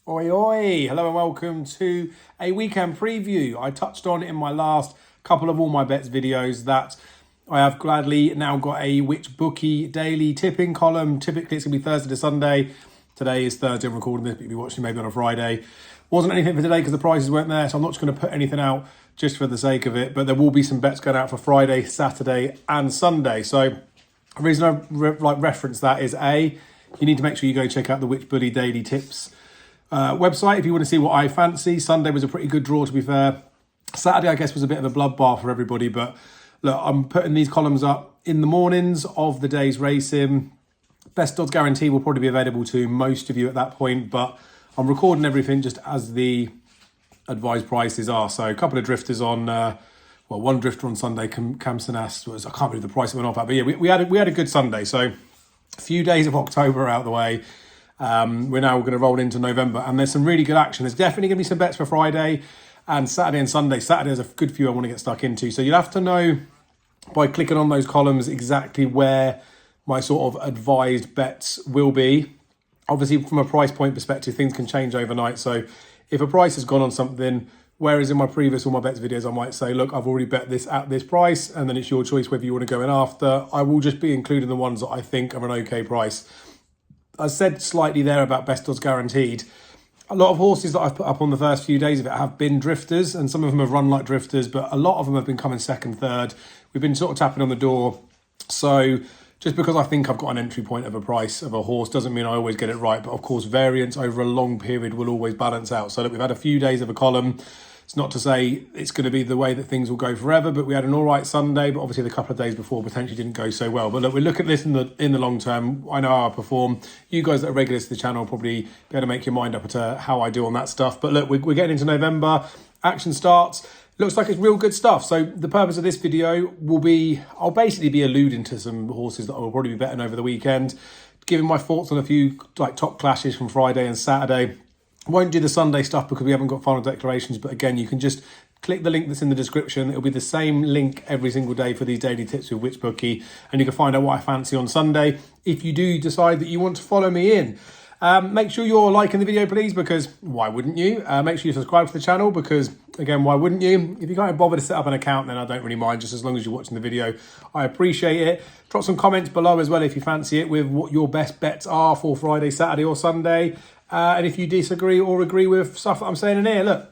Oi, oi! Hello and welcome to a weekend preview. I touched on in my last couple of All My Bets videos that I have gladly now got a Which Bookie daily tipping column. Typically it's going to be Thursday to Sunday. Today is Thursday, I'm recording this, but you'll be watching maybe on a Friday. Wasn't anything for today because the prices weren't there, so I'm not just going to put anything out just for the sake of it, but there will be some bets going out for Friday, Saturday and Sunday. So the reason I reference that is A, you need to make sure you go check out the Which Bully Daily Tips website if you want to see what I fancy. Sunday was a pretty good draw, to be fair. Saturday, I guess, was a bit of a bloodbath for everybody, but look, I'm putting these columns up in the mornings of the day's racing. Best odds guarantee will probably be available to most of you at that point, but I'm recording everything just as the advised prices are. So a couple of drifters on, one drifter on Sunday, Kamsanas was, I can't believe the price it went off at, but yeah, we had a good Sunday. So a few days of October out of the way. We're now going to roll into November, and there's some really good action. There's definitely going to be some bets for Friday and Saturday and Sunday. Saturday is a good few I want to get stuck into. So you'll have to know by clicking on those columns exactly where my sort of advised bets will be. Obviously, from a price point perspective, things can change overnight. So if a price has gone on something, whereas in my previous All My Bets videos, I might say, look, I've already bet this at this price, and then it's your choice whether you want to go in after. I will just be including the ones that I think are an okay price. I said slightly there about best odds guaranteed. A lot of horses that I've put up on the first few days of it have been drifters, and some of them have run like drifters, but a lot of them have been coming second, third. We've been sort of tapping on the door. So just because I think I've got an entry point of a price of a horse doesn't mean I always get it right. But of course, variance over a long period will always balance out. So look, we've had a few days of a column. It's not to say it's going to be the way that things will go forever, but we had an all right Sunday, but obviously the couple of days before potentially didn't go so well. But look, we look at this in the long term. I know how I perform. You guys that are regulars to the channel will probably be able to make your mind up to how I do on that stuff. But look, we're getting into November. Action starts. Looks like it's real good stuff. So the purpose of this video will be, I'll basically be alluding to some horses that I will probably be betting over the weekend, giving my thoughts on a few like top clashes from Friday and Saturday. Won't do the Sunday stuff because we haven't got final declarations, but again, you can just click the link that's in the description. It'll be the same link every single day for these daily tips with Which Bookie, and you can find out what I fancy on Sunday if you do decide that you want to follow me in. Make sure you're liking the video, please, because why wouldn't you? Make sure you subscribe to the channel because, again, why wouldn't you? If you can't bother to set up an account, then I don't really mind, just as long as you're watching the video. I appreciate it. Drop some comments below as well if you fancy it with what your best bets are for Friday, Saturday or Sunday. And if you disagree or agree with stuff that I'm saying in here, look,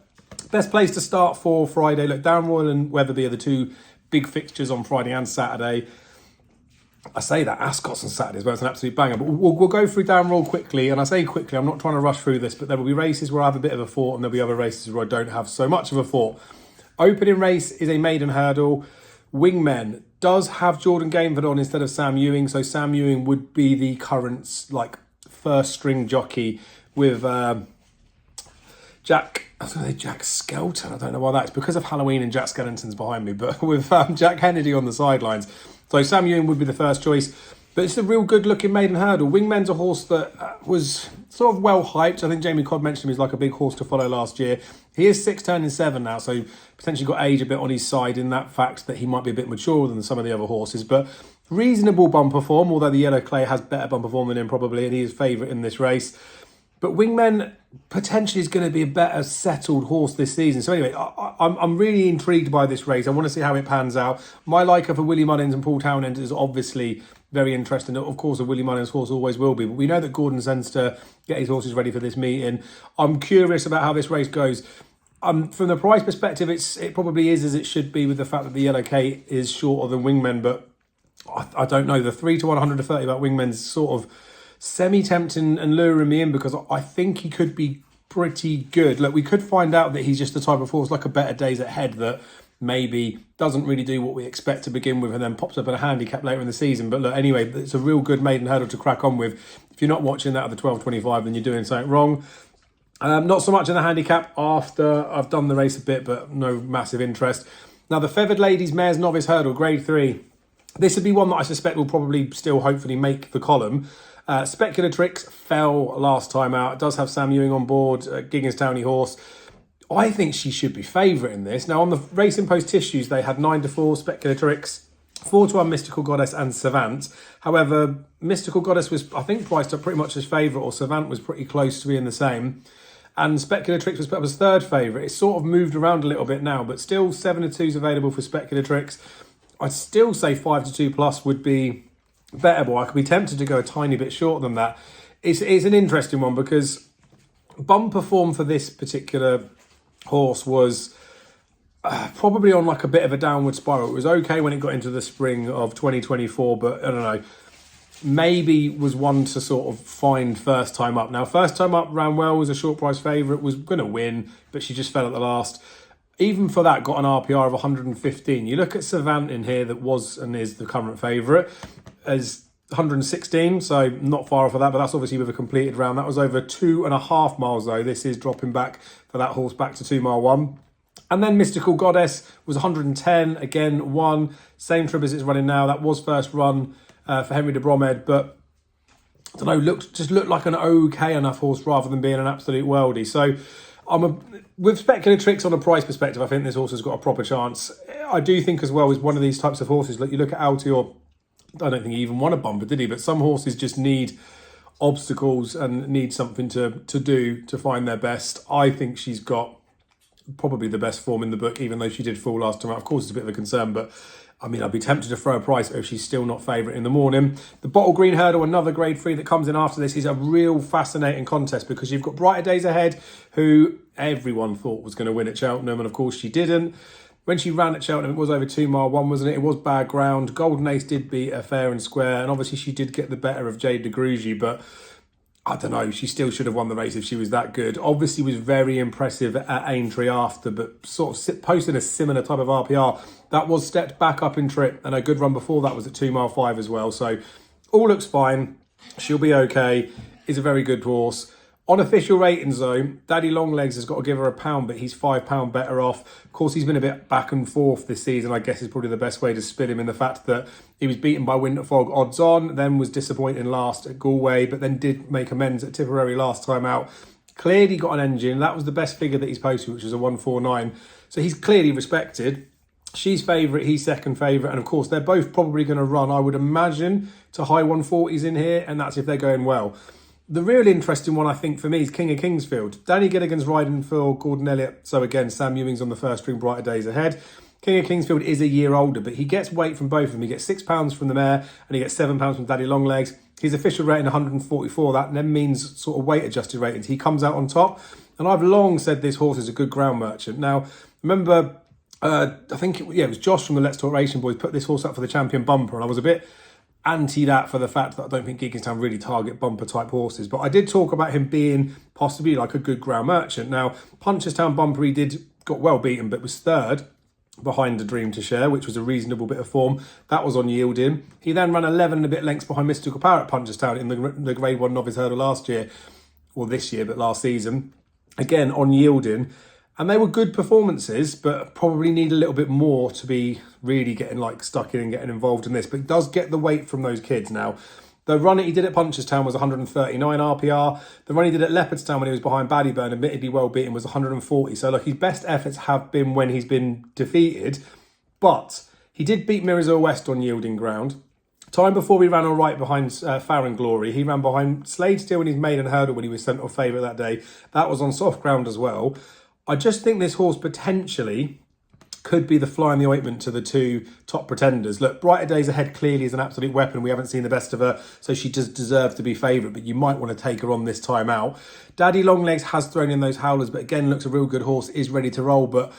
best place to start for Friday. Look, Down Royal and Wetherby are the two big fixtures on Friday and Saturday. I say that, Ascot's on Saturday as well, it's an absolute banger. But we'll go through Down Royal quickly. And I say quickly, I'm not trying to rush through this, but there will be races where I have a bit of a thought and there'll be other races where I don't have so much of a thought. Opening race is a maiden hurdle. Wingmen does have Jordan Gainford on instead of Sam Ewing. So Sam Ewing would be the current, first string jockey with Jack Skelton. I don't know why that's because of Halloween and Jack Skellington's behind me, but with Jack Kennedy on the sidelines. So Sam Ewing would be the first choice, but it's a real good looking maiden hurdle. Wingman's a horse that was sort of well hyped. I think Jamie Codd mentioned him as like a big horse to follow last year. He is 6 turning 7 now, so potentially got age a bit on his side in that fact that he might be a bit maturer than some of the other horses, but reasonable bumper form, although the Yellow Clay has better bumper form than him probably, and he is favourite in this race. But Wingman potentially is going to be a better settled horse this season. So anyway, I'm really intrigued by this race. I want to see how it pans out. My liker for Willie Mullins and Paul Townend is obviously very interesting. Of course, a Willie Mullins horse always will be. But we know that Gordon tends to get his horses ready for this meeting. I'm curious about how this race goes. From the price perspective, it probably is as it should be with the fact that the Yellow K is shorter than Wingman. But I don't know. The 3 to 130 about Wingman's sort of semi-tempting and luring me in because I think he could be pretty good. Look, we could find out that he's just the type of horse like a Better Days Ahead that maybe doesn't really do what we expect to begin with and then pops up in a handicap later in the season. But look, anyway, it's a real good maiden hurdle to crack on with. If you're not watching that at the 12.25, then you're doing something wrong. Not so much in the handicap after I've done the race a bit, but no massive interest. Now, the Feathered Ladies Mares Novice Hurdle, Grade 3. This would be one that I suspect will probably still hopefully make the column. Speculatrix fell last time out. It does have Sam Ewing on board, Giggins Towney horse. I think she should be favourite in this. Now, on the Racing Post tissues, they had 9 to 4 Speculatrix, 4 to 1 Mystical Goddess and Savant. However, Mystical Goddess was, I think, priced up pretty much as favourite, or Savant was pretty close to being the same. And Speculatrix was put up as third favourite. It's sort of moved around a little bit now, but still 7-2s available for Speculatrix. I'd still say 5-2 plus would be bettable. I could be tempted to go a tiny bit shorter than that. It's an interesting one because bumper form for this particular horse was probably on like a bit of a downward spiral. It was okay when it got into the spring of 2024, but I don't know, maybe was one to sort of find first time up. Now, first time up ran well, was a short price favourite, was going to win, but she just fell at the last. Even for that, got an RPR of 115. You look at Savant in here, that was and is the current favourite, as 116, so not far off of that, but that's obviously with a completed round. That was over 2.5 miles though. This is dropping back for that horse back to 2 mile 1. And then Mystical Goddess was 110, again, won. Same trip as it's running now. That was first run for Henry de Bromhead, but I don't know, looked like an okay enough horse rather than being an absolute worldie. So with Speculatrix on a price perspective, I think this horse has got a proper chance. I do think as well is one of these types of horses, like you look at Altior, I don't think he even won a bumper, did he? But some horses just need obstacles and need something to do to find their best. I think she's got probably the best form in the book, even though she did fall last time out. Of course, it's a bit of a concern, but I mean, I'd be tempted to throw a price if she's still not favourite in the morning. The Bottle Green Hurdle, another grade 3 that comes in after this, is a real fascinating contest because you've got Brighter Days Ahead, who everyone thought was going to win at Cheltenham, and of course she didn't. When she ran at Cheltenham, it was over 2 mile 1, wasn't it? It was bad ground. Golden Ace did beat her fair and square, and obviously she did get the better of Jade de Grugy, but I don't know, she still should have won the race if she was that good. Obviously was very impressive at Aintree after, but sort of posting a similar type of RPR. That was stepped back up in trip, and a good run before that was at 2 mile 5 as well. So all looks fine. She'll be okay. Is a very good horse. On official ratings though, Daddy Longlegs has got to give her £1, but he's £5 better off. Of course, he's been a bit back and forth this season, I guess is probably the best way to spin him, in the fact that he was beaten by Winterfog odds on, then was disappointing last at Galway, but then did make amends at Tipperary last time out. Clearly got an engine. That was the best figure that he's posted, which was a 149. So he's clearly respected. She's favourite, he's second favourite, and of course they're both probably going to run, I would imagine, to high 140s in here, and that's if they're going well. The real interesting one, I think, for me is King of Kingsfield. Danny Gilligan's riding for Gordon Elliott. So again, Sam Ewing's on the first string, Brighter Days Ahead. King of Kingsfield is a year older, but he gets weight from both of them. He gets £6 from the mare, and he gets £7 from Daddy Longlegs. His official rating 144. That then means sort of weight adjusted ratings. He comes out on top. And I've long said this horse is a good ground merchant. Now, remember, I think it was Josh from the Let's Talk Racing Boys put this horse up for the champion bumper, and I was a bit anti that for the fact that I don't think Gigginstown really target bumper type horses, but I did talk about him being possibly like a good ground merchant. Now, Punchestown bumper, he got well beaten, but was third behind A Dream to Share, which was a reasonable bit of form. That was on yielding. He then ran 11 and a bit lengths behind Mystical Power at Punchestown in the Grade 1 Novice Hurdle last year, or this year, but last season. Again, on yielding. And they were good performances, but probably need a little bit more to be really getting like stuck in and getting involved in this. But it does get the weight from those kids now. The run that he did at Punchestown was 139 RPR. The run he did at Leopardstown when he was behind Ballyburn, admittedly well beaten, was 140. So look, his best efforts have been when he's been defeated. But he did beat Mirazil West on yielding ground. Time before he ran all right behind Farron Glory. He ran behind Slade Steel in his maiden hurdle when he was sent off favourite that day. That was on soft ground as well. I just think this horse potentially could be the fly in the ointment to the two top pretenders. Look, Brighter Days Ahead clearly is an absolute weapon. We haven't seen the best of her, so she does deserve to be favourite, but you might want to take her on this time out. Daddy Longlegs has thrown in those howlers, but again, looks a real good horse, is ready to roll, but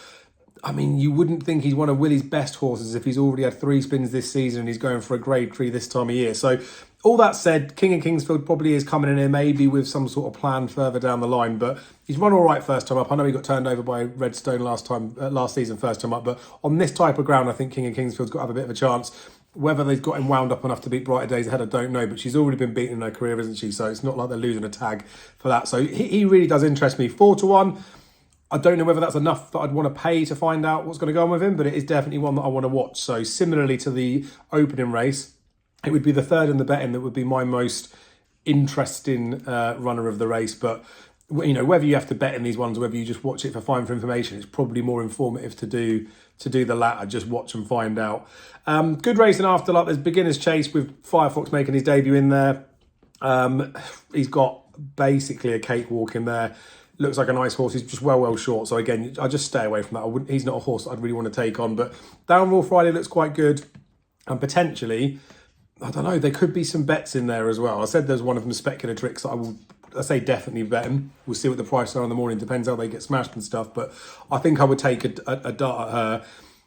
I mean, you wouldn't think he's one of Willie's best horses if he's already had 3 spins this season and he's going for a grade 3 this time of year. So all that said, King of Kingsfield probably is coming in here maybe with some sort of plan further down the line, but he's run all right first time up. I know he got turned over by Redstone last season first time up, but on this type of ground, I think King of Kingsfield's got to have a bit of a chance. Whether they've got him wound up enough to beat Brighter Days Ahead, I don't know, but she's already been beaten in her career, isn't she? So it's not like they're losing a tag for that. So he really does interest me. 4-1. I don't know whether that's enough that I'd want to pay to find out what's going to go on with him, but it is definitely one that I want to watch. So similarly to the opening race, it would be the third in the betting that would be my most interesting runner of the race. But you know, whether you have to bet in these ones or whether you just watch it for fine for information, it's probably more informative to do the latter. Just watch and find out. Good racing after, like there's Beginner's Chase with Firefox making his debut in there. He's got basically a cakewalk in there. Looks like a nice horse. He's just well short. So again, I just stay away from that. He's not a horse I'd really want to take on. But Downwall Friday looks quite good. And potentially, I don't know, there could be some bets in there as well. I said there's one of them Speculator Tricks that I say definitely bet him. We'll see what the prices are in the morning. Depends how they get smashed and stuff. But I think I would take a dart at her.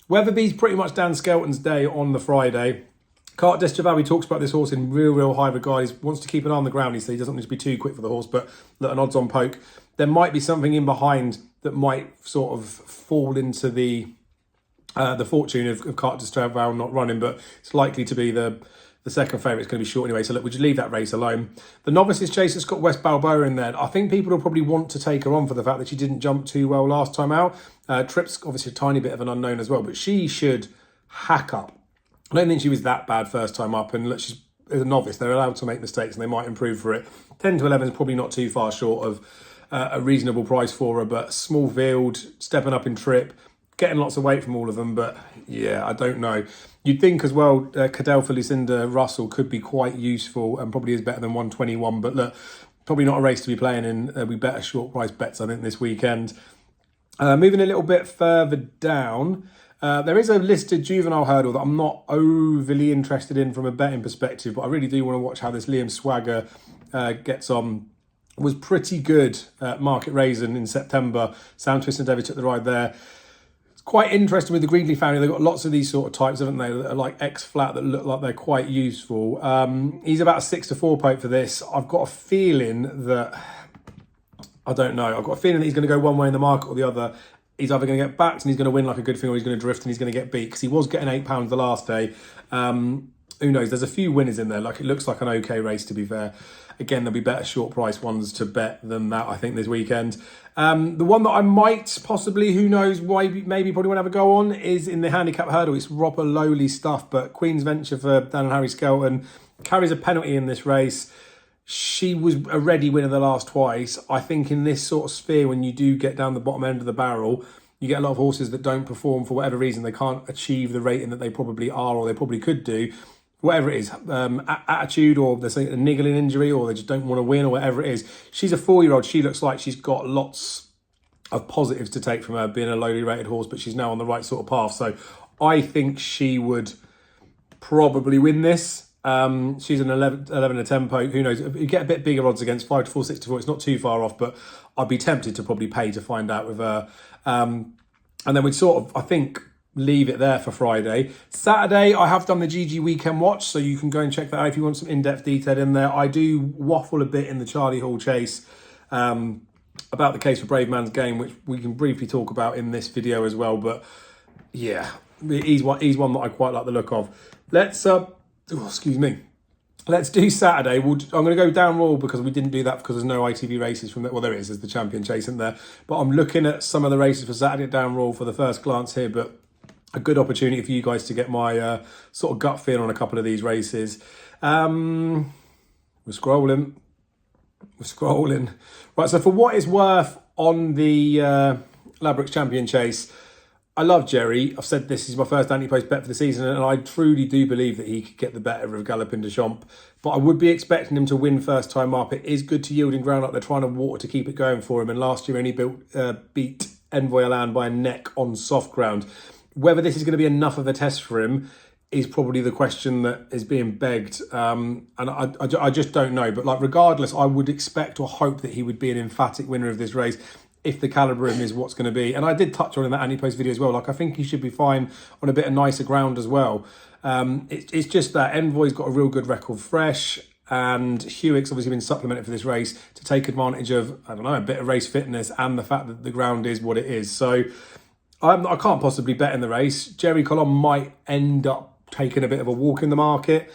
Wetherby's pretty much Dan Skelton's day on the Friday. Carte d'Estravavi talks about this horse in real high regard. He wants to keep an eye on the ground. He says he doesn't want to be too quick for the horse, but look, an odds-on poke. There might be something in behind that might sort of fall into the fortune of Carte d'Estravavi not running, but it's likely to be the second favourite. It's going to be short anyway, so look, we'll just leave that race alone. The Novices Chase has got West Balboa in there. I think people will probably want to take her on for the fact that she didn't jump too well last time out. Tripp's obviously a tiny bit of an unknown as well, but she should hack up. I don't think she was that bad first time up, and look, she's a novice. They're allowed to make mistakes and they might improve for it. 10 to 11 is probably not too far short of a reasonable price for her, but small field, stepping up in trip, getting lots of weight from all of them, but yeah, I don't know. You'd think as well, Cadell for Lucinda Russell could be quite useful and probably is better than 121, but look, probably not a race to be playing in. We better short price bets, I think, this weekend. Moving a little bit further down, there is a listed juvenile hurdle that I'm not overly interested in from a betting perspective, but I really do want to watch how this Liam Swagger gets on. Was pretty good at Market Raisin in September. Sam Twist and David took the ride there. It's quite interesting with the Greenlee family. They've got lots of these sort of types, haven't they, that are like X-flat that look like they're quite useful. He's about a 6-4 poke for this. I've got a feeling that, I don't know, I've got a feeling that he's going to go one way in the market or the other. He's either going to get backed and he's going to win like a good thing, or he's going to drift and he's going to get beat, because he was getting £8 the last day. Who knows? There's a few winners in there. Like, it looks like an okay race, to be fair. Again, there'll be better short price ones to bet than that, I think, this weekend. The one that I might possibly, who knows, why maybe probably want to have a go on is in the handicap hurdle. It's proper lowly stuff, but Queen's Venture for Dan and Harry Skelton carries a penalty in this race. She was a ready winner the last twice. I think in this sort of sphere, when you do get down the bottom end of the barrel, you get a lot of horses that don't perform for whatever reason. They can't achieve the rating that they probably are, or they probably could do. Whatever it is, attitude, or there's a niggling injury, or they just don't want to win, or whatever it is. She's a 4-year-old. She looks like she's got lots of positives to take from her being a lowly rated horse, but she's now on the right sort of path. So I think she would probably win this. She's an 11 to 10 poke. Who knows? You get a bit bigger odds against 5-4, 6-4. It's not too far off, but I'd be tempted to probably pay to find out with her. And then we'd sort of, I think, leave it there for Friday. Saturday, I have done the GG Weekend Watch, so you can go and check that out if you want some in-depth detail in there. I do waffle a bit in the Charlie Hall Chase about the case for Brave Man's Game, which we can briefly talk about in this video as well. But yeah, he's one that I quite like the look of. Let's do Saturday. I'm going to go down Royal because we didn't do that because there's no ITV races from there. Well, there is. There's the Champion Chase in there. But I'm looking at some of the races for Saturday at down Royal for the first glance here. But a good opportunity for you guys to get my sort of gut feel on a couple of these races. We're scrolling. Right, so for what it's worth on the Ladbrokes Champion Chase, I love Jerry. I've said this is my first anti-post bet for the season, and I truly do believe that he could get the better of Galopin Des Champs. But I would be expecting him to win first time up. It is good to yielding ground like they're trying to water to keep it going for him. And last year, only beat Envoy Elan by a neck on soft ground. Whether this is going to be enough of a test for him is probably the question that is being begged. And I just don't know. But like, regardless, I would expect or hope that he would be an emphatic winner of this race if the calibre of him is what's going to be. And I did touch on in that anti-post video as well. Like, I think he should be fine on a bit of nicer ground as well. It's just that Envoy's got a real good record fresh, and Hewitt's obviously been supplemented for this race to take advantage of, I don't know, a bit of race fitness and the fact that the ground is what it is. So I can't possibly bet in the race. Jerry Colon might end up taking a bit of a walk in the market.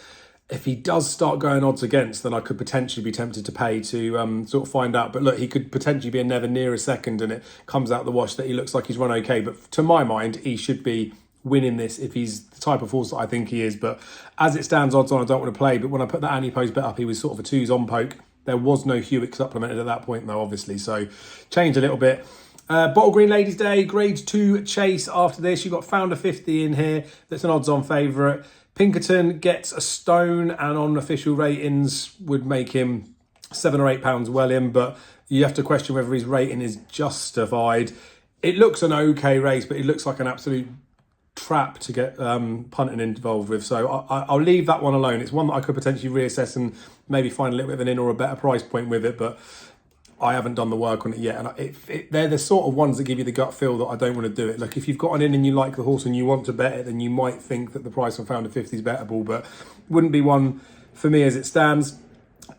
If he does start going odds against, then I could potentially be tempted to pay to sort of find out. But look, he could potentially be a never near a second, and it comes out the wash that he looks like he's run okay. But to my mind, he should be winning this if he's the type of horse that I think he is. But as it stands, odds on, I don't want to play. But when I put that anti-post bet up, he was sort of a 2s on poke. There was no Hewitt supplemented at that point, though, obviously. So changed a little bit. Bottle Green Ladies Day, grade 2 chase after this. You've got Founder 50 in here. That's an odds-on favourite. Pinkerton gets a stone, and on official ratings would make him £7 or £8 well in, but you have to question whether his rating is justified. It looks an okay race, but it looks like an absolute trap to get punting involved with. So I'll leave that one alone. It's one that I could potentially reassess and maybe find a little bit of an in or a better price point with it, but I haven't done the work on it yet. And they're the sort of ones that give you the gut feel that I don't want to do it. Like if you've got an in and you like the horse and you want to bet it, then you might think that the price on Founder 50 is bettable, but wouldn't be one for me as it stands.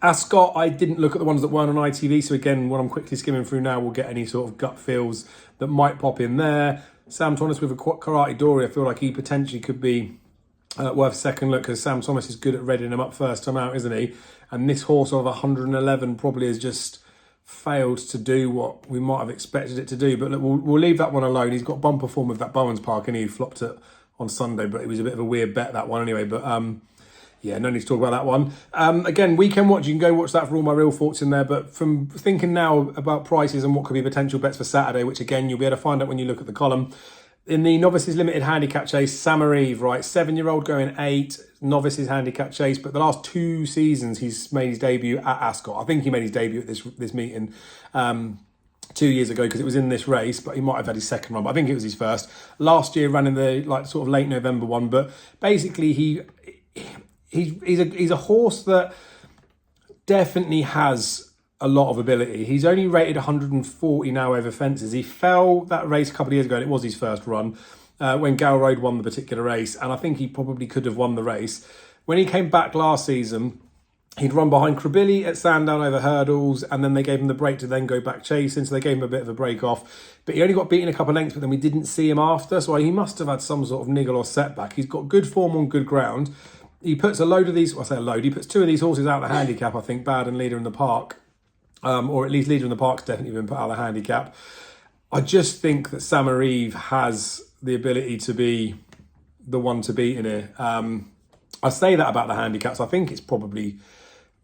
Ascot, I didn't look at the ones that weren't on ITV, so again, when I'm quickly skimming through now, we'll get any sort of gut feels that might pop in there. Sam Thomas with a Karate Dory, I feel like he potentially could be worth a second look, because Sam Thomas is good at readying him up first time out, isn't he? And this horse of 111 probably has just failed to do what we might have expected it to do. But look, we'll leave that one alone. He's got bumper form with that Bowens Park, and he flopped it on Sunday, but it was a bit of a weird bet, that one anyway. But yeah, no need to talk about that one. Again, weekend watch, you can go watch that for all my real thoughts in there. But from thinking now about prices and what could be potential bets for Saturday, which again, you'll be able to find out when you look at the column. In the Novices Limited Handicap Chase, Samarive, right? 7-year-old going 8, Novices Handicap Chase. But the last 2 seasons, he's made his debut at Ascot. I think he made his debut at this meeting 2 years ago, because it was in this race, but he might have had his second run. But I think it was his first. Last year, ran in the sort of late November one. But basically, he's a horse that definitely has a lot of ability. He's only rated 140 now over fences. He fell that race a couple of years ago, and it was his first run when Gal Road won the particular race, and I think he probably could have won the race. When he came back last season, he'd run behind Krabilli at Sandown over hurdles, and then they gave him the break to then go back chasing, so they gave him a bit of a break off. But he only got beaten a couple of lengths, but then we didn't see him after, so he must have had some sort of niggle or setback. He's got good form on good ground. He puts a load of these, well, I say a load, he puts 2 of these horses out of the handicap, I think, Bad and Leader in the Park. Or at least Leader in the Park's definitely been put out of the handicap. I just think that Samarive has the ability to be the one to beat in here. I say that about the handicaps. I think it's probably,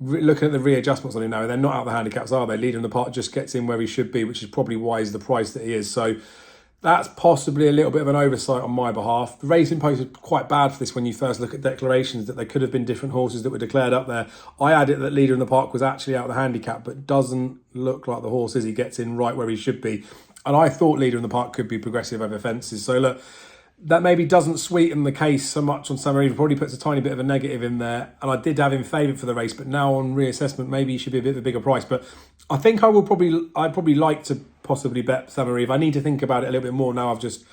looking at the readjustments on him now, they're not out of the handicaps, are they? Leader in the Park just gets in where he should be, which is probably why he's the price that he is. So that's possibly a little bit of an oversight on my behalf. The Racing Post is quite bad for this when you first look at declarations, that there could have been different horses that were declared up there. I had it that Leader in the Park was actually out of the handicap, but doesn't look like the horse is. He gets in right where he should be. And I thought Leader in the Park could be progressive over fences. So look, that maybe doesn't sweeten the case so much on Samarive. Probably puts a tiny bit of a negative in there. And I did have him favoured for the race, but now on reassessment, maybe he should be a bit of a bigger price. But I think I'd probably like to possibly bet Samarive. I need to think about it a little bit more now. I've just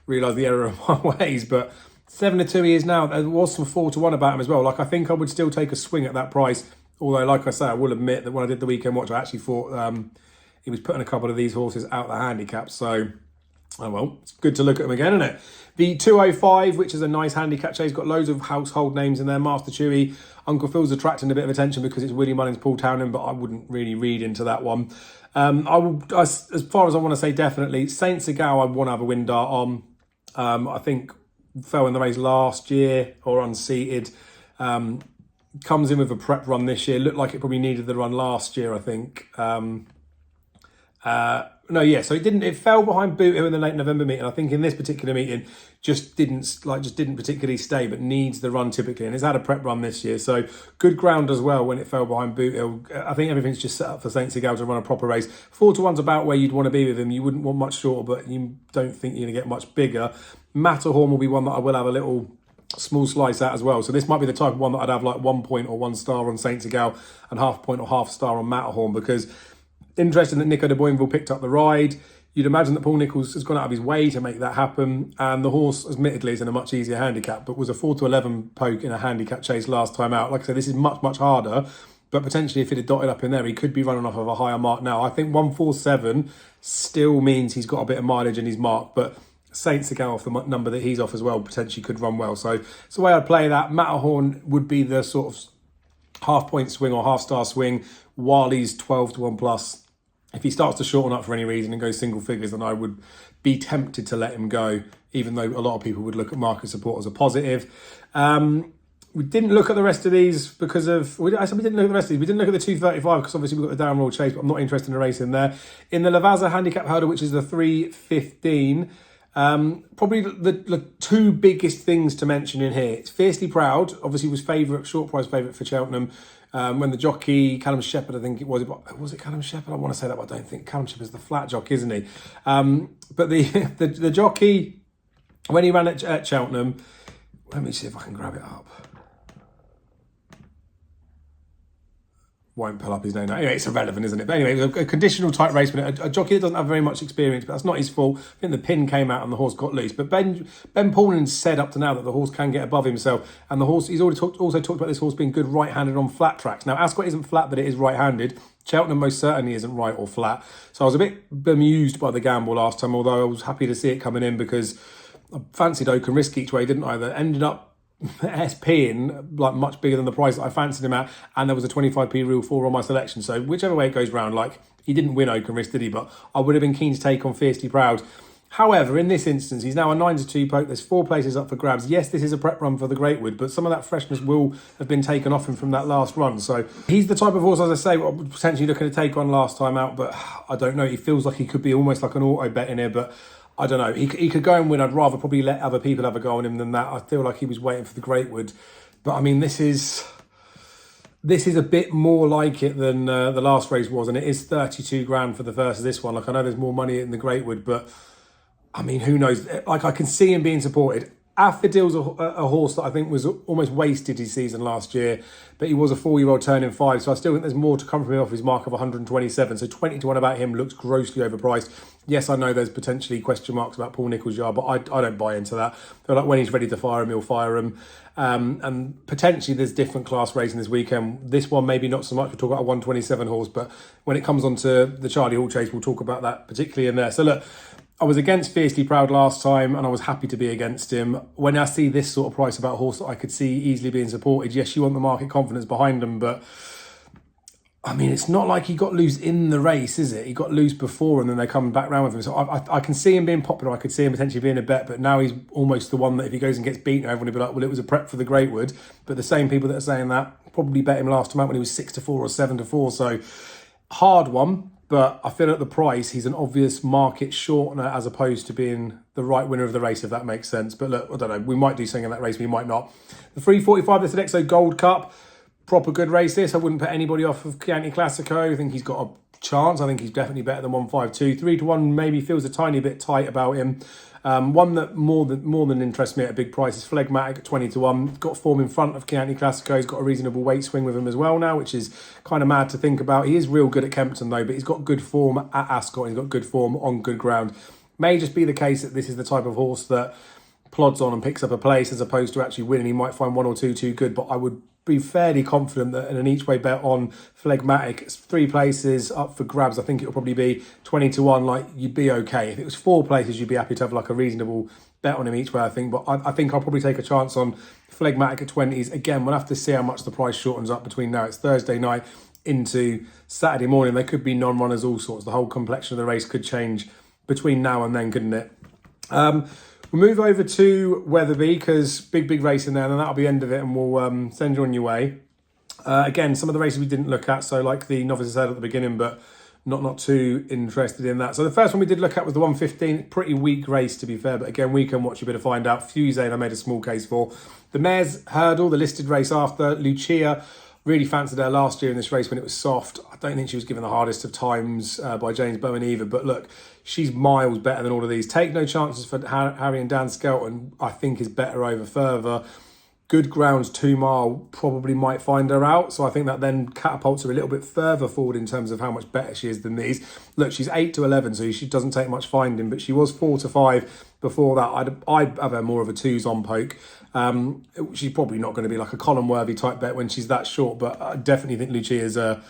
realised the error of my ways. But 7-2 he is now. There was some 4-1 about him as well. Like, I think I would still take a swing at that price. Although, like I say, I will admit that when I did the weekend watch, I actually thought he was putting a couple of these horses out the handicap. So, oh well, it's good to look at them again, isn't it? The 205, which is a nice handicap chase, got loads of household names in there. Master Chewy, Uncle Phil's attracting a bit of attention because it's Willie Mullins, Paul Townend, but I wouldn't really read into that one. As far as I want to say, definitely Saint Segal, I want to have a win dart on. I think fell in the race last year or unseated. Comes in with a prep run this year. Looked like it probably needed the run last year, I think. So it fell behind Boot Hill in the late November meeting. I think in this particular meeting just didn't particularly stay, but needs the run typically, and it's had a prep run this year, so good ground as well when it fell behind Boot Hill. I think everything's just set up for Saint Segal to run a proper race. 4-1's about where you'd want to be with him. You wouldn't want much shorter, but you don't think you're going to get much bigger. Matterhorn will be one that I will have a little small slice at as well. So this might be the type of one that I'd have like 1 point or 1 star on Saint Segal and half point or half star on Matterhorn, because interesting that Nico de Boinville picked up the ride. You'd imagine that Paul Nicholls has gone out of his way to make that happen. And the horse, admittedly, is in a much easier handicap, but was a 4-11 poke in a handicap chase last time out. Like I said, this is much, much harder. But potentially, if it had dotted up in there, he could be running off of a higher mark now. I think 147 still means he's got a bit of mileage in his mark. But Saint Segal off the number that he's off as well, potentially could run well. So it's the way I'd play that. Matterhorn would be the sort of half-point swing or half-star swing, while he's 12-1 plus. If he starts to shorten up for any reason and go single figures, then I would be tempted to let him go, even though a lot of people would look at market support as a positive. We didn't look at the rest of these because of... We didn't look at the rest of these. We didn't look at the 235 because obviously we've got the down roll chase, but I'm not interested in a race in there. In the Lavazza handicap hurdle, which is the 315, probably the 2 biggest things to mention in here. It's Fiercely Proud, obviously was short price favourite for Cheltenham. when the jockey, Callum Shepherd, I think it was it Callum Shepherd? I want to say that, but I don't think Callum Shepherd's the flat jockey, isn't he? But the jockey, when he ran at Cheltenham, let me see if I can grab it up. Won't pull up his name now. Anyway, it's irrelevant, isn't it? But anyway, it was a conditional type race, but a jockey that doesn't have very much experience, but that's not his fault. I think the pin came out and the horse got loose. But Ben Paulin said up to now that the horse can get above himself, and the horse, he's already also talked about this horse being good right-handed on flat tracks. Now, Ascot isn't flat, but it is right-handed. Cheltenham most certainly isn't right or flat. So I was a bit bemused by the gamble last time, although I was happy to see it coming in because I fancied Oakham Risk each way, didn't I? That ended up SPing like much bigger than the price that I fancied him at, and there was a 25p rule 4 on my selection. So whichever way it goes round, like, he didn't win Oakham Risk, did he? But I would have been keen to take on Fiercely Proud. However, in this instance, he's now a 9-2 poke. There's 4 places up for grabs. Yes, this is a prep run for the Greatwood, but some of that freshness will have been taken off him from that last run. So he's the type of horse, as I say, what I was potentially looking to take on last time out, but I don't know. He feels like he could be almost like an auto bet in here, but I don't know. He could go and win. I'd rather probably let other people have a go on him than that. I feel like he was waiting for the Greatwood. But I mean, this is a bit more like it than the last race was, and it is 32 grand for the first of this one. Like, I know there's more money in the Greatwood, but I mean, who knows? Like, I can see him being supported. Affidil's a horse that I think was almost wasted his season last year, but he was a 4-year-old turning 5, so I still think there's more to come from him off his mark of 127. So 20 to 1 about him looks grossly overpriced. Yes, I know there's potentially question marks about Paul Nicholls' yard, but I don't buy into that. I feel like when he's ready to fire him, he'll fire him. And potentially there's different class racing this weekend. This one maybe not so much. We'll talk about a 127 horse, but when it comes on to the Charlie Hall Chase, we'll talk about that particularly in there. So look, I was against Fiercely Proud last time, and I was happy to be against him. When I see this sort of price about a horse that I could see easily being supported, yes, you want the market confidence behind him, but I mean, it's not like he got loose in the race, is it? He got loose before, and then they come back round with him. So I can see him being popular. I could see him potentially being a bet, but now he's almost the one that if he goes and gets beaten, everyone will be like, well, it was a prep for the Greatwood. But the same people that are saying that probably bet him last time out when he was 6-4 or 7-4. So hard one. But I feel at the price, he's an obvious market shortener as opposed to being the right winner of the race, if that makes sense. But look, I don't know, we might do something in that race, we might not. The 345, the Sodexo Gold Cup, proper good race this. I wouldn't put anybody off of Chianti Classico. I think he's got a chance. I think he's definitely better than 152. 3 to 1 maybe feels a tiny bit tight about him. One that more than interests me at a big price is Phlegmatic at 20 to 1. Got form in front of Chianti Classico. He's got a reasonable weight swing with him as well now, which is kind of mad to think about. He is real good at Kempton though, but he's got good form at Ascot. He's got good form on good ground. May just be the case that this is the type of horse that plods on and picks up a place as opposed to actually winning. He might find 1 or 2 too good, but I would be fairly confident that in an each way bet on Phlegmatic, it's 3 places up for grabs. I think it'll probably be 20 to 1. Like, you'd be okay. If it was 4 places, you'd be happy to have like a reasonable bet on him each way, I think. But I think I'll probably take a chance on Phlegmatic at 20s. Again, we'll have to see how much the price shortens up between now. It's Thursday night into Saturday morning. There could be non-runners, all sorts. The whole complexion of the race could change between now and then, couldn't it? We'll move over to Wetherby because big race in there, and then that'll be the end of it, and we'll send you on your way. Again, some of the races we didn't look at, so like the novices said at the beginning, but not too interested in that. So the first one we did look at was the 115. Pretty weak race, to be fair, but again, we can watch a bit to find out. Fusane I made a small case for. The Mares Hurdle, the listed race after. Lucia really fancied her last year in this race when it was soft. I don't think she was given the hardest of times by James Bowen either, but look, she's miles better than all of these. Take no chances for Harry and Dan Skelton, I think, is better over further. Good grounds, 2 mile, probably might find her out. So I think that then catapults her a little bit further forward in terms of how much better she is than these. Look, she's 8 to 11, so she doesn't take much finding, but she was 4 to 5 before that. I'd have her more of a 2s on poke. She's probably not going to be like a Colin Worthy type bet when she's that short, but I definitely think Lucia is a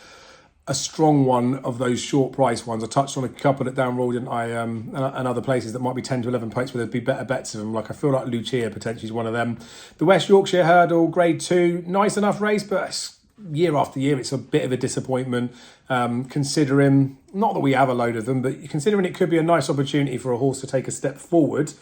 strong one of those short price ones. I touched on a couple at Down Royal, didn't I? And other places that might be 10 to 11 pokes where there'd be better bets of them. Like, I feel like Lucia potentially is one of them. The West Yorkshire Hurdle, grade 2, nice enough race, but year after year, it's a bit of a disappointment. Considering, not that we have a load of them, but considering it could be a nice opportunity for a horse to take a step forward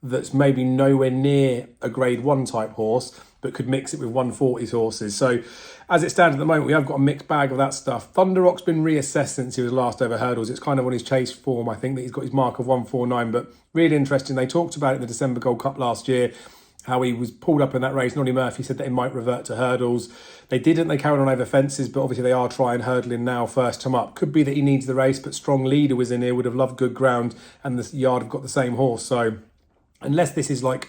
that's maybe nowhere near a grade 1 type horse, but could mix it with 140s horses. So as it stands at the moment, we have got a mixed bag of that stuff. Thunderrock's been reassessed since he was last over hurdles. It's kind of on his chase form. I think that he's got his mark of 149, but really interesting. They talked about it in the December Gold Cup last year, how he was pulled up in that race. Nonny Murphy said that he might revert to hurdles. They didn't. They carried on over fences, but obviously they are trying hurdling now first time up. Could be that he needs the race, but Strong Leader was in here, would have loved good ground, and the yard have got the same horse. So unless this is like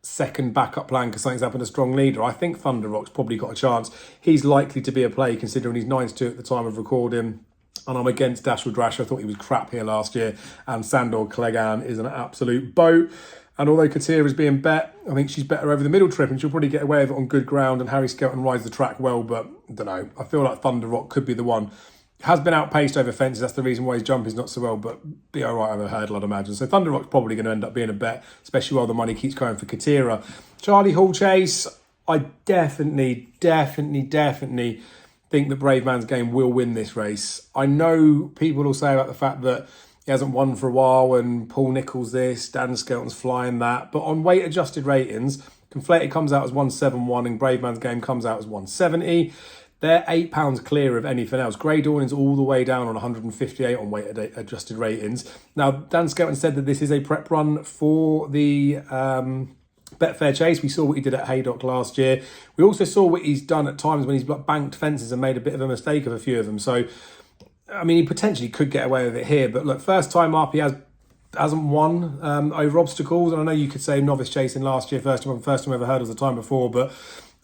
second backup plan because something's happened to Strong Leader, I think Thunder Rock's probably got a chance. He's likely to be a play considering he's 9-2 at the time of recording. And I'm against Dashwood Rash. I thought he was crap here last year. And Sandor Cleggan is an absolute boat. And although Katia is being bet, I think she's better over the middle trip and she'll probably get away with it on good ground. And Harry Skelton rides the track well, but I don't know. I feel like Thunder Rock could be the one. Has been outpaced over fences. That's the reason why his jump is not so well, but be all right over hurdle, I'd imagine. So Thunder Rock's probably going to end up being a bet, especially while the money keeps going for Katira. Charlie Hall Chase, I definitely think that Brave Man's Game will win this race. I know people will say about the fact that he hasn't won for a while and Paul Nicholls this, Dan Skelton's flying that. But on weight adjusted ratings, Conflated comes out as 171 and Brave Man's Game comes out as 170. They're £8 clear of anything else. Grey Dawning's all the way down on 158 on weight adjusted ratings. Now, Dan Skelton said that this is a prep run for the Betfair Chase. We saw what he did at Haydock last year. We also saw what he's done at times when he's banked fences and made a bit of a mistake of a few of them. So, I mean, he potentially could get away with it here. But look, first time up, he hasn't won over obstacles. And I know you could say novice chasing last year, first time over hurdles the time before, but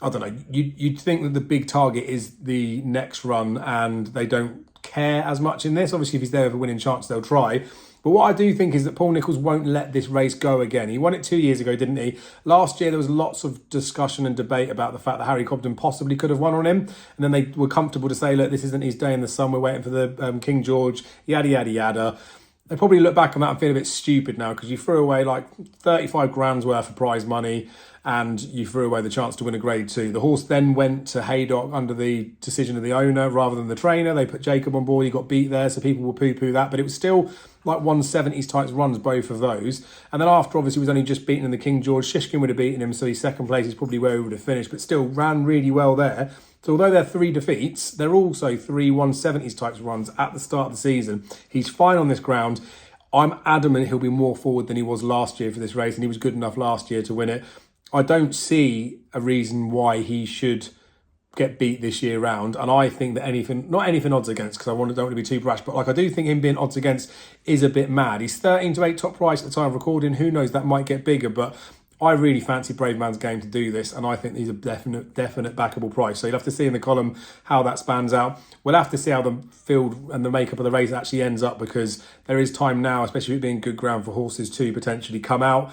I don't know. You'd think that the big target is the next run and they don't care as much in this. Obviously, if he's there with a winning chance, they'll try. But what I do think is that Paul Nicholls won't let this race go again. He won it 2 years ago, didn't he? Last year, there was lots of discussion and debate about the fact that Harry Cobden possibly could have won on him. And then they were comfortable to say, look, this isn't his day in the sun. We're waiting for the King George, yada, yada, yada. They probably look back on that and feel a bit stupid now because you threw away like 35 grand's worth of prize money and you threw away the chance to win a Grade 2. The horse then went to Haydock under the decision of the owner rather than the trainer. They put Jacob on board. He got beat there, so people will poo-poo that. But it was still like 170s types runs, both of those. And then after, obviously, he was only just beaten in the King George. Shishkin would have beaten him, so his second place is probably where he would have finished, but still ran really well there. So although they're 3 defeats, they're also 3 170s types runs at the start of the season. He's fine on this ground. I'm adamant he'll be more forward than he was last year for this race, and he was good enough last year to win it. I don't see a reason why he should get beat this year round. And I think that not anything odds against, because don't want to be too brash, but like I do think him being odds against is a bit mad. He's 13-8 top price at the time of recording. Who knows, that might get bigger, but I really fancy Brave Man's Game to do this, and I think he's a definite backable price. So you'll have to see in the column how that spans out. We'll have to see how the field and the makeup of the race actually ends up, because there is time now, especially with it being good ground for horses to potentially come out.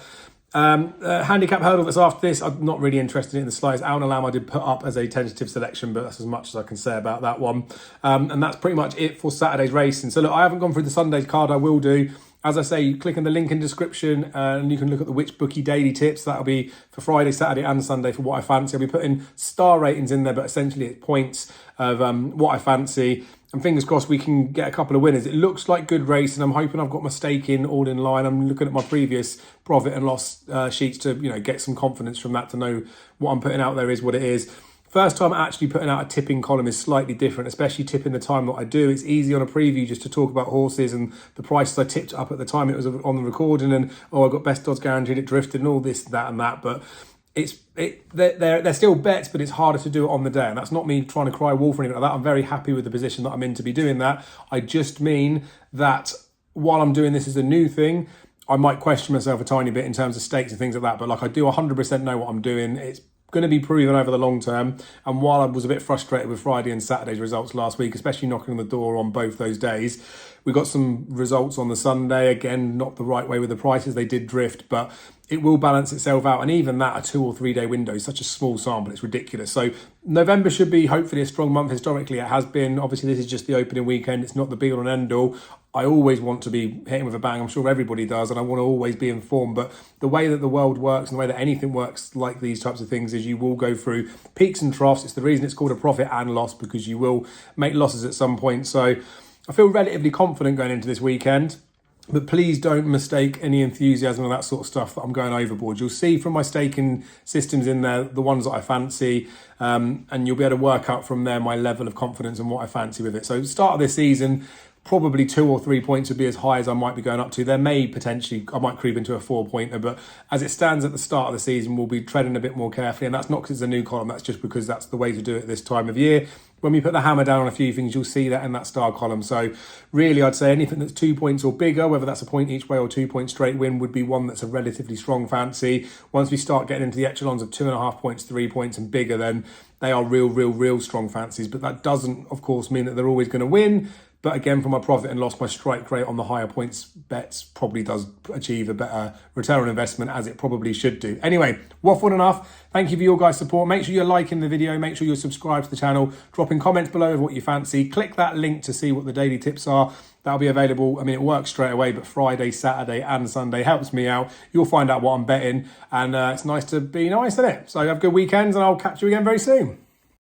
Handicap hurdle that's after this, I'm not really interested in the slides. Alan Lamb I did put up as a tentative selection, but that's as much as I can say about that one. And that's pretty much it for Saturday's racing. So look, I haven't gone through the Sunday's card. I will do. As I say, click on the link in the description and you can look at the Which Bookie daily tips. That'll be for Friday, Saturday and Sunday for what I fancy. I'll be putting star ratings in there, but essentially it's points of what I fancy. And fingers crossed we can get a couple of winners. It looks like good race, and I'm hoping I've got my stake all in line. I'm looking at my previous profit and loss sheets to get some confidence from that, to know what I'm putting out there is what it is. First time actually putting out a tipping column is slightly different, especially tipping the time that I do. It's easy on a preview just to talk about horses and the prices I tipped up at the time it was on the recording, and I got best odds guaranteed, it drifted and all this, that and that. But they're still bets, but it's harder to do it on the day. And that's not me trying to cry wolf or anything like that. I'm very happy with the position that I'm in to be doing that. I just mean that while I'm doing this as a new thing, I might question myself a tiny bit in terms of stakes and things like that. But like I do 100% know what I'm doing. It's going to be proven over the long term. And while I was a bit frustrated with Friday and Saturday's results last week, especially knocking on the door on both those days, we got some results on the Sunday. Again, not the right way with the prices. They did drift, but it will balance itself out. And even that, a 2 or 3 day window is such a small sample. It's ridiculous. So November should be hopefully a strong month. Historically, it has been. Obviously, this is just the opening weekend. It's not the be all and end all. I always want to be hitting with a bang. I'm sure everybody does. And I want to always be informed. But the way that the world works and the way that anything works like these types of things is you will go through peaks and troughs. It's the reason it's called a profit and loss, because you will make losses at some point. So I feel relatively confident going into this weekend. But please don't mistake any enthusiasm and that sort of stuff that I'm going overboard. You'll see from my staking systems in there, the ones that I fancy, and you'll be able to work out from there my level of confidence and what I fancy with it. So start of this season, probably 2 or 3 points would be as high as I might be going up to. There may potentially, I might creep into a 4-pointer, but as it stands at the start of the season, we'll be treading a bit more carefully. And that's not because it's a new column, that's just because that's the way to do it this time of year. When we put the hammer down on a few things, you'll see that in that star column. So really, I'd say anything that's 2 points or bigger, whether that's a point each way or 2 points straight win, would be one that's a relatively strong fancy. Once we start getting into the echelons of 2.5 points, 3 points and bigger, then they are real strong fancies. But that doesn't, of course, mean that they're always going to win. But again, for my profit and loss, my strike rate on the higher points bets probably does achieve a better return on investment, as it probably should do. Anyway, waffled enough. Thank you for your guys' support. Make sure you're liking the video. Make sure you're subscribed to the channel. Drop in comments below of what you fancy. Click that link to see what the daily tips are. That'll be available. I mean, it works straight away, but Friday, Saturday and Sunday helps me out. You'll find out what I'm betting. And it's nice to be nice, isn't it? So have good weekends, and I'll catch you again very soon.